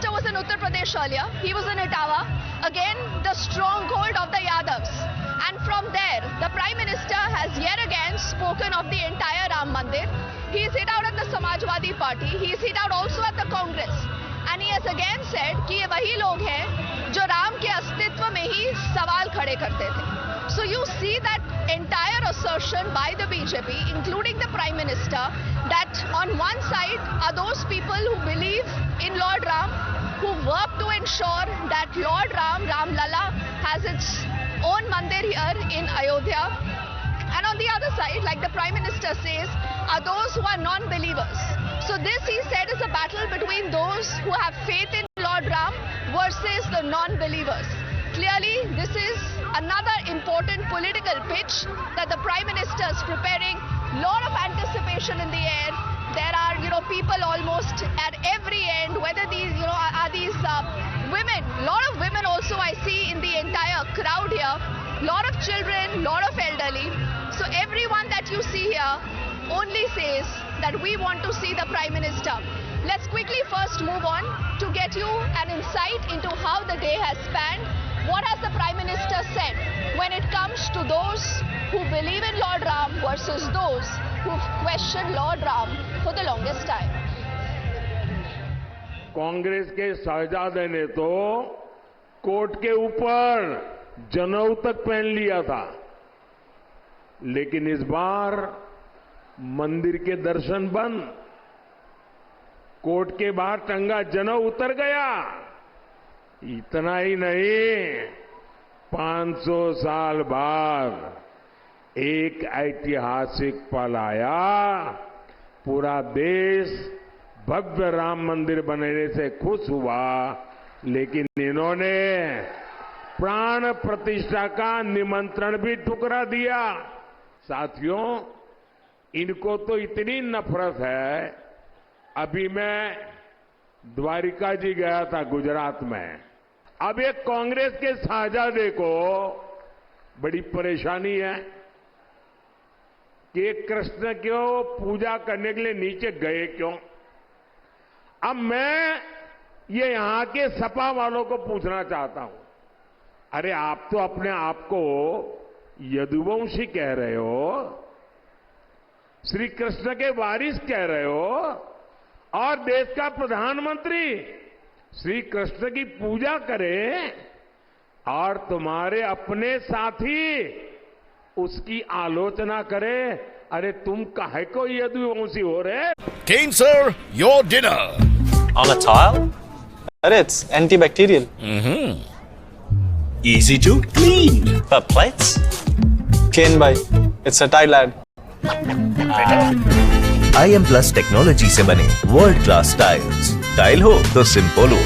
Minister was in Uttar Pradesh earlier. He was in Etawah. Again, the stronghold of the Yadavs. And from there, the Prime Minister has yet again spoken of the entire Ram Mandir. He's hit out at the Samajwadi Party. He's hit out also at the Congress. And he has again said कि ये वही लोग हैं जो राम के अस्तित्व में ही सवाल खड़े करते थे. So you see that entire assertion by the BJP, including the Prime Minister, that on one side are those people who believe in Lord Ram, who work to ensure that Lord Ram, Ram Lalla, has its own mandir here in Ayodhya. And on the other side, like the Prime Minister says, are those who are non-believers. So this, he said, is a battle between those who have faith in Lord Ram versus the non-believers. Clearly, this is another important political pitch that the Prime Minister is preparing. Lot of anticipation in the air. There are, people almost at every end, whether these, are these women. Lot of women also I see in the entire crowd here. Lot of children, lot of elderly. So everyone that you see here only says that we want to see the Prime Minister. Let's quickly first move on to get you an insight into how the day has spanned. What has the Prime Minister said when it comes to those who believe in Lord Ram versus those who've questioned Lord Ram for the longest time? Congress के शहजादे ने तो court के ऊपर जनेऊ तक पहन लिया था, लेकिन इस बार मंदिर के दर्शन बंद, कोर्ट के बाहर टंगा जनेऊ उतर गया. इतना ही नहीं, 500 साल बाद एक ऐतिहासिक पल आया. पूरा देश भव्य राम मंदिर बनने से खुश हुआ, लेकिन इन्होंने प्राण प्रतिष्ठा का निमंत्रण भी ठुकरा दिया. साथियों, इनको तो इतनी नफरत है. अभी मैं द्वारिका जी गया था गुजरात में. अब एक कांग्रेस के शहजादे को बड़ी परेशानी है कि कृष्ण क्यों पूजा करने के लिए नीचे गए क्यों. अब मैं ये यहां के सपा वालों को पूछना चाहता हूं, अरे आप तो अपने आप को यदुवंशी कह रहे हो, श्री कृष्ण के वारिस कह रहे हो, और देश का प्रधानमंत्री श्री कृष्ण की पूजा करे, और तुम्हारे अपने साथी उसकी आलोचना करे. अरे तुम काहे को यदुवंशी हो रहे. Kane sir, your dinner. On a tile? It's antibacterial. Easy to clean. For plates? Kane bhai, it's a tile ad. IM Plus technology से बने वर्ल्ड क्लास टाइल्स. टाइल हो तो सिंपल हो.